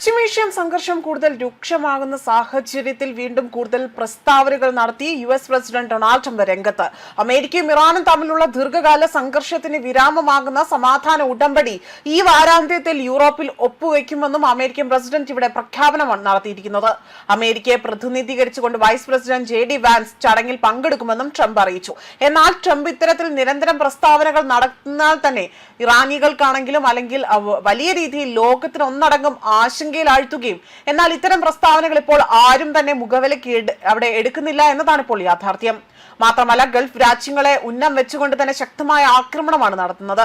പശ്ചിമേഷ്യൻ സംഘർഷം കൂടുതൽ രൂക്ഷമാകുന്ന സാഹചര്യത്തിൽ വീണ്ടും കൂടുതൽ പ്രസ്താവനകൾ നടത്തി യുഎസ് പ്രസിഡന്റ് ഡൊണാൾഡ് ട്രംപ് രംഗത്ത്. അമേരിക്കയും ഇറാനും തമ്മിലുള്ള ദീർഘകാല സംഘർഷത്തിന് വിരാമമാകുന്ന സമാധാന ഉടമ്പടി ഈ വാരാന്ത്യത്തിൽ യൂറോപ്പിൽ ഒപ്പുവെക്കുമെന്നും അമേരിക്കൻ പ്രസിഡന്റ് ഇവിടെ പ്രഖ്യാപനമാണ് നടത്തിയിരിക്കുന്നത്. അമേരിക്കയെ പ്രതിനിധീകരിച്ചുകൊണ്ട് വൈസ് പ്രസിഡന്റ് JD വാൻസ് ചടങ്ങിൽ പങ്കെടുക്കുമെന്നും ട്രംപ് അറിയിച്ചു. എന്നാൽ ട്രംപ് ഇത്തരത്തിൽ നിരന്തരം പ്രസ്താവനകൾ നടത്തുന്നാൽ തന്നെ ഇറാനികൾക്കാണെങ്കിലും അല്ലെങ്കിൽ വലിയ രീതിയിൽ ലോകത്തിന് ഒന്നടങ്കം ആശങ്കയിലാഴ്ത്തുകയും എന്നാൽ ഇത്തരം പ്രസ്താവനകൾ ഇപ്പോൾ ആരും തന്നെ മുഖവിലയ്ക്ക് അവിടെ എടുക്കുന്നില്ല എന്നതാണ് ഇപ്പോൾ യാഥാർത്ഥ്യം. മാത്രമല്ല ഗൾഫ് രാജ്യങ്ങളെ ഉന്നം വെച്ചുകൊണ്ട് തന്നെ ശക്തമായ ആക്രമണമാണ് നടത്തുന്നത്.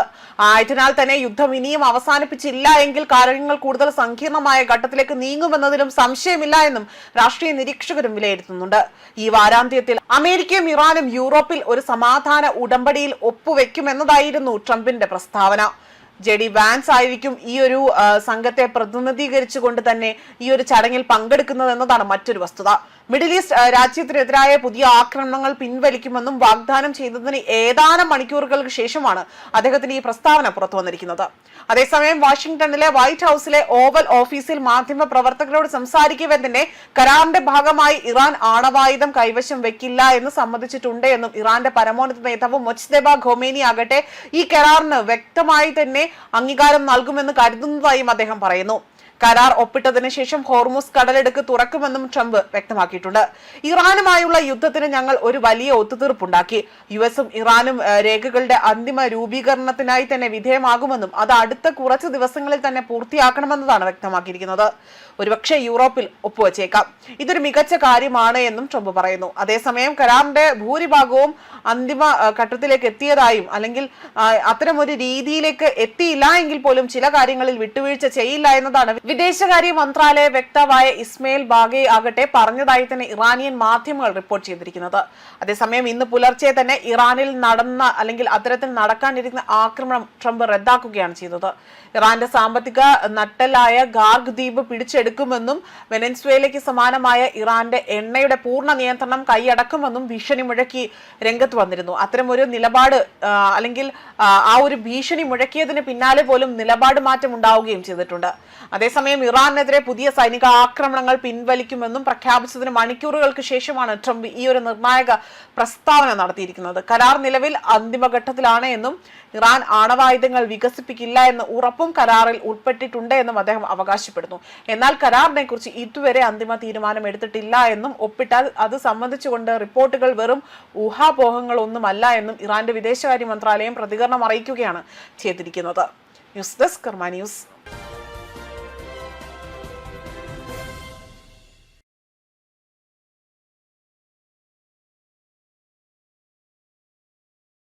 ആയതിനാൽ തന്നെ യുദ്ധം ഇനിയും അവസാനിപ്പിച്ചില്ല എങ്കിൽ കാര്യങ്ങൾ കൂടുതൽ സങ്കീർണമായ ഘട്ടത്തിലേക്ക് നീങ്ങുമെന്നതിലും സംശയമില്ല എന്നും രാഷ്ട്രീയ നിരീക്ഷകരും വിലയിരുത്തുന്നുണ്ട്. ഈ വാരാന്ത്യത്തിൽ അമേരിക്കയും ഇറാനും യൂറോപ്പിൽ ഒരു സമാധാന ഉടമ്പടിയിൽ ഒപ്പുവെക്കുമെന്നതായിരുന്നു ട്രംപിന്റെ പ്രസ്താവന. JD വാൻസ് ആയിരിക്കും ഈ ഒരു സംഘത്തെ പ്രതിനിധീകരിച്ചുകൊണ്ട് തന്നെ ഈ ഒരു ചടങ്ങിൽ പങ്കെടുക്കുന്നത് എന്നതാണ് മറ്റൊരു വസ്തുത. മിഡിൽ ഈസ്റ്റ് രാജ്യത്തിനെതിരായ പുതിയ ആക്രമണങ്ങൾ പിൻവലിക്കുമെന്നും വാഗ്ദാനം ചെയ്തതിന് ഏതാനും മണിക്കൂറുകൾക്ക് ശേഷമാണ് അദ്ദേഹത്തിന് ഈ പ്രസ്താവന പുറത്തു വന്നിരിക്കുന്നത്. അതേസമയം വാഷിംഗ്ടണിലെ വൈറ്റ് ഹൌസിലെ ഓവൽ ഓഫീസിൽ മാധ്യമ പ്രവർത്തകരോട് സംസാരിക്കവേ തന്നെ കരാറിന്റെ ഭാഗമായി ഇറാൻ ആണവായുധം കൈവശം വെക്കില്ല എന്ന് സമ്മതിച്ചിട്ടുണ്ട് എന്നും ഇറാന്റെ പരമോന്നത നേതാവ് മൊജ്തബ ഖൊമേനി ആകട്ടെ ഈ കരാറിന് വ്യക്തമായി തന്നെ അംഗീകാരം നൽകുമെന്ന് കരുതുന്നതായും അദ്ദേഹം പറയുന്നു. കരാർ ഒപ്പിട്ടതിന് ശേഷം ഹോർമുസ് കടലിടുക്ക് തുറക്കുമെന്നും ട്രംപ് വ്യക്തമാക്കിയിട്ടുണ്ട്. ഇറാനുമായുള്ള യുദ്ധത്തിന് ഞങ്ങൾ ഒരു വലിയ ഒത്തുതീർപ്പുണ്ടാക്കി. യുഎസും ഇറാനും രേഖകളുടെ അന്തിമ രൂപീകരണത്തിനായി തന്നെ വിധേയമാകുമെന്നും അത് അടുത്ത കുറച്ച് ദിവസങ്ങളിൽ തന്നെ പൂർത്തിയാക്കണമെന്നതാണ് വ്യക്തമാക്കിയിരിക്കുന്നത്. ഒരുപക്ഷെ യൂറോപ്പിൽ ഒപ്പുവച്ചേക്കാം. ഇതൊരു മികച്ച കാര്യമാണ് എന്നും ട്രംപ് പറയുന്നു. അതേസമയം കരാറിന്റെ ഭൂരിഭാഗവും അന്തിമ ഘട്ടത്തിലേക്ക് എത്തിയതായും അല്ലെങ്കിൽ അത്തരമൊരു രീതിയിലേക്ക് എത്തിയില്ല എങ്കിൽ പോലും ചില കാര്യങ്ങളിൽ വിട്ടുവീഴ്ച ചെയ്യില്ല എന്നതാണ് വിദേശകാര്യ മന്ത്രാലയ വക്താവായ ഇസ്മയിൽ ബാഗെ ആകട്ടെ പറഞ്ഞതായി തന്നെ ഇറാനിയൻ മാധ്യമങ്ങൾ റിപ്പോർട്ട് ചെയ്തിരിക്കുന്നത്. അതേസമയം ഇന്ന് പുലർച്ചെ തന്നെ ഇറാനിൽ നടന്ന അല്ലെങ്കിൽ അത്തരത്തിൽ നടക്കാനിരുന്ന ആക്രമണം ട്രംപ് റദ്ദാക്കുകയാണ് ചെയ്തത്. ഇറാന്റെ സാമ്പത്തിക നട്ടെല്ലായ ഗാർഗ് ദ്വീപ് പിടിച്ചെടുക്കുമെന്നും വെനസ്വേലയ്ക്ക് സമാനമായ ഇറാന്റെ എണ്ണയുടെ പൂർണ്ണ നിയന്ത്രണം കൈയടക്കുമെന്നും ഭീഷണി മുഴക്കി രംഗത്ത് വന്നിരുന്നു. അത്തരമൊരു നിലപാട് അല്ലെങ്കിൽ ആ ഒരു ഭീഷണി മുഴക്കിയതിന് പിന്നാലെ പോലും നിലപാട് മാറ്റം ഉണ്ടാവുകയും ചെയ്തിട്ടുണ്ട്. അതേസമയം ഇറാനെതിരെ പുതിയ സൈനിക ആക്രമണങ്ങൾ പിൻവലിക്കുമെന്നും പ്രഖ്യാപിച്ചതിന് മണിക്കൂറുകൾക്ക് ശേഷമാണ് ട്രംപ് ഈ ഒരു നിർണായക പ്രസ്താവന നടത്തിയിരിക്കുന്നത്. കരാർ നിലവിൽ അന്തിമഘട്ടത്തിലാണ് എന്നും ഇറാൻ ആണവായുധങ്ങൾ വികസിപ്പിക്കില്ല എന്ന ഉറപ്പും കരാറിൽ ഉൾപ്പെട്ടിട്ടുണ്ട് എന്നും അദ്ദേഹം അവകാശപ്പെടുന്നു. എന്നാൽ കരാറിനെ കുറിച്ച് ഇതുവരെ അന്തിമ തീരുമാനം എടുത്തിട്ടില്ല എന്നും ഒപ്പിട്ടാൽ അത് സംബന്ധിച്ചുകൊണ്ട് റിപ്പോർട്ടുകൾ വെറും ഊഹാപോഹങ്ങളൊന്നുമല്ല എന്നും ഇറാന്റെ വിദേശകാര്യ മന്ത്രാലയം പ്രതികരണം അറിയിക്കുകയാണ് ചെയ്തിരിക്കുന്നത്. ന്യൂസ് ഡെസ്ക് കർമ്മ ന്യൂസ്.